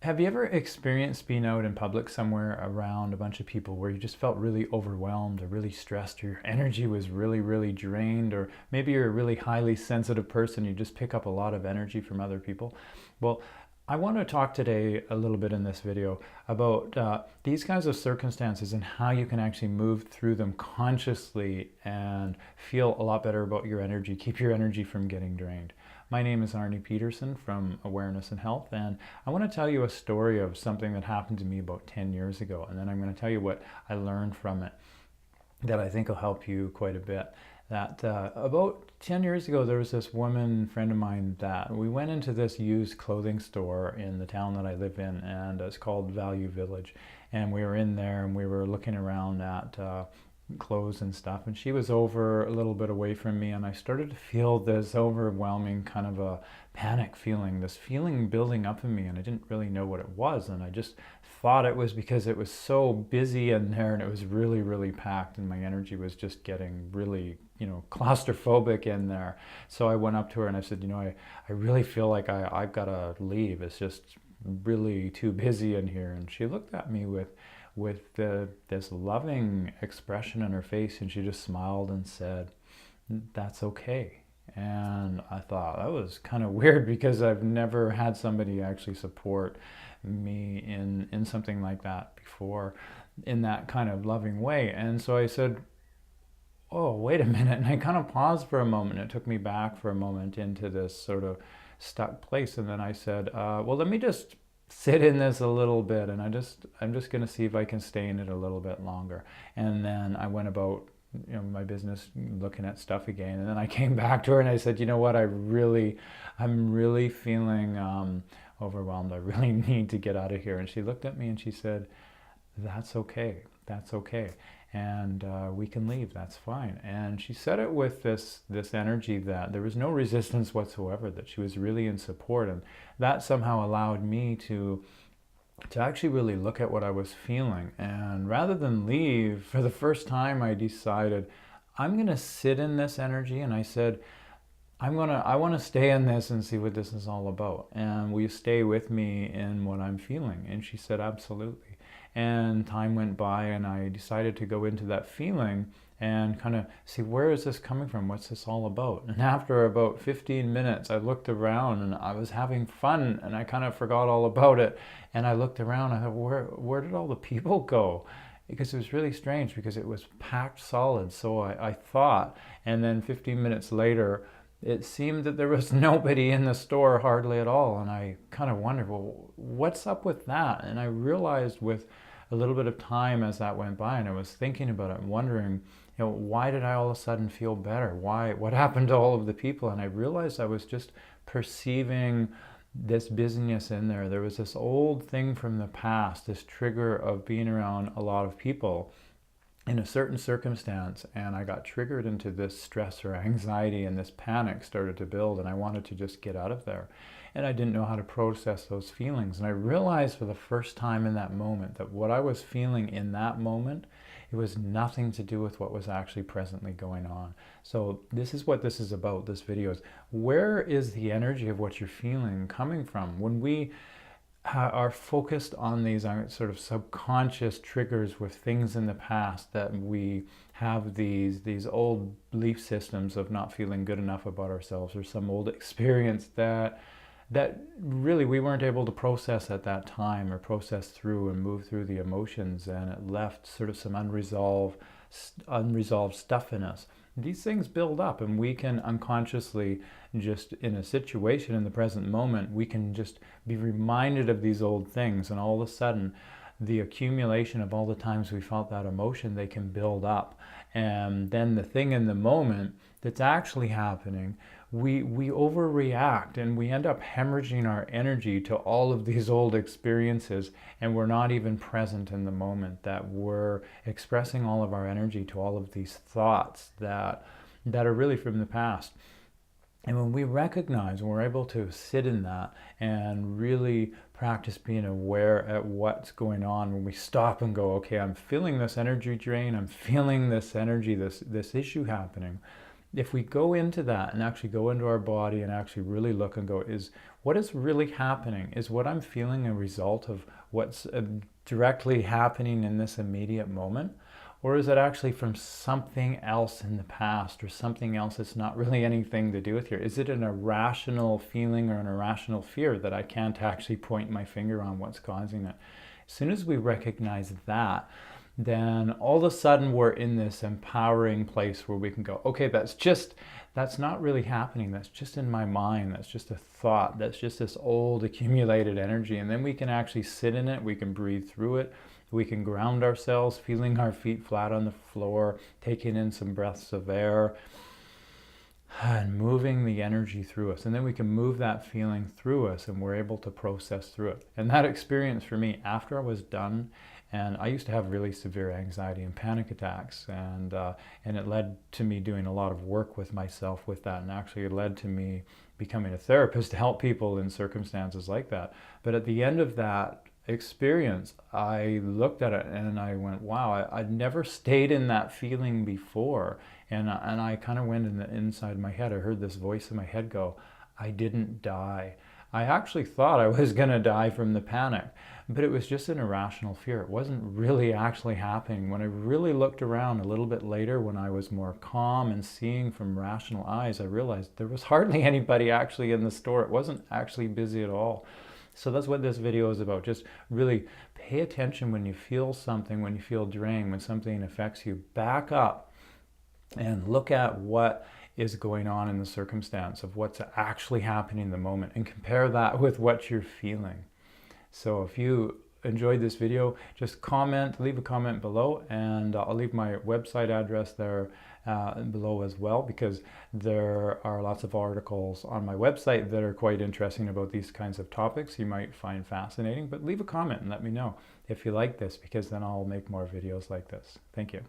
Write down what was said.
Have you ever experienced being out in public somewhere around a bunch of people where you just felt really overwhelmed or really stressed, or your energy was really, really drained, or maybe you're a really highly sensitive person, you just pick up a lot of energy from other people? Well, I want to talk today a little bit in this video about these kinds of circumstances and how you can actually move through them consciously and feel a lot better about your energy, keep your energy from getting drained. My name is Arne Pedersen from Awareness and Health, and I want to tell you a story of something that happened to me about 10 years ago, and then I'm going to tell you what I learned from it that I think will help you quite a bit. That about 10 years ago, there was this woman friend of mine that we went into this used clothing store in the town that I live in, and it's called Value Village. And we were in there and we were looking around at clothes and stuff, and she was over a little bit away from me, and I started to feel this overwhelming kind of a panic feeling, this feeling building up in me, and I didn't really know what it was, and I just thought it was because it was so busy in there and it was really, really packed, and my energy was just getting really, claustrophobic in there. So I went up to her and I said, I really feel like I've got to leave. It's just really too busy in here. And she looked at me with this loving expression in her face, and she just smiled and said, "That's okay." And I thought that was kind of weird because I've never had somebody actually support me in something like that before in that kind of loving way. And so I said, "Oh, wait a minute." And I kind of paused for a moment. It took me back for a moment into this sort of stuck place. And then I said, well, let me just sit in this a little bit, and I'm just going to see if I can stay in it a little bit longer. And then I went about my business, looking at stuff again. And then I came back to her and I said, what, I'm really feeling overwhelmed. I really need to get out of here. And she looked at me and she said, "That's okay. That's okay. And we can leave. That's fine." And she said it with this energy that there was no resistance whatsoever, that she was really in support. And that somehow allowed me to actually really look at what I was feeling. And rather than leave, for the first time, I decided I'm going to sit in this energy. And I said, I want to stay in this and see what this is all about. And will you stay with me in what I'm feeling? And she said, "Absolutely." And time went by, and I decided to go into that feeling and kind of see, where is this coming from? What's this all about? And after about 15 minutes, I looked around and I was having fun, and I kind of forgot all about it. And I looked around, I thought, where did all the people go? Because it was really strange, because it was packed solid. So I thought, and then 15 minutes later, it seemed that there was nobody in the store hardly at all. And I kind of wondered, well, what's up with that? And I realized with a little bit of time as that went by, and I was thinking about it and wondering, why did I all of a sudden feel better? What happened to all of the people? And I realized I was just perceiving this busyness in there. There was this old thing from the past, this trigger of being around a lot of people in a certain circumstance, and I got triggered into this stress or anxiety, and this panic started to build, and I wanted to just get out of there. And I didn't know how to process those feelings. And I realized for the first time in that moment that what I was feeling in that moment, it was nothing to do with what was actually presently going on. So this is what this is about, this video is, where is the energy of what you're feeling coming from? When we are focused on these sort of subconscious triggers with things in the past, that we have these old belief systems of not feeling good enough about ourselves, or some old experience that really we weren't able to process at that time, or process through and move through the emotions, and it left sort of some unresolved stuff in us. These things build up, and we can unconsciously, just in a situation in the present moment, we can just be reminded of these old things, and all of a sudden the accumulation of all the times we felt that emotion, they can build up. And then the thing in the moment that's actually happening, we overreact, and we end up hemorrhaging our energy to all of these old experiences, and we're not even present in the moment, that we're expressing all of our energy to all of these thoughts that are really from the past. And when we recognize, when we're able to sit in that and really practice being aware at what's going on, when we stop and go, okay, I'm feeling this energy drain, I'm feeling this energy, this issue happening, if we go into that and actually go into our body and actually really look and go, is what is really happening? Is what I'm feeling a result of what's directly happening in this immediate moment? Or is it actually from something else in the past, or something else that's not really anything to do with here? Is it an irrational feeling or an irrational fear that I can't actually point my finger on what's causing it? As soon as we recognize that, then all of a sudden we're in this empowering place where we can go, okay, that's not really happening. That's just in my mind. That's just a thought. That's just this old accumulated energy. And then we can actually sit in it. We can breathe through it. We can ground ourselves, feeling our feet flat on the floor, taking in some breaths of air, and moving the energy through us. And then we can move that feeling through us, and we're able to process through it. And that experience for me, after I was done, and I used to have really severe anxiety and panic attacks, and it led to me doing a lot of work with myself with that, and actually it led to me becoming a therapist to help people in circumstances like that. But at the end of that experience, I looked at it and I went, wow, I'd never stayed in that feeling before. And I kind of went in the inside my head. I heard this voice in my head go, I didn't die. I actually thought I was going to die from the panic, but it was just an irrational fear. It wasn't really actually happening. When I really looked around a little bit later, when I was more calm and seeing from rational eyes, I realized there was hardly anybody actually in the store. It wasn't actually busy at all. So that's what this video is about. Just really pay attention when you feel something, when you feel drained, when something affects you. Back up and look at what is going on in the circumstance of what's actually happening in the moment, and compare that with what you're feeling. So if you enjoyed this video, just leave a comment below, and I'll leave my website address there below as well, because there are lots of articles on my website that are quite interesting about these kinds of topics you might find fascinating. But leave a comment and let me know if you like this, because then I'll make more videos like this. Thank you.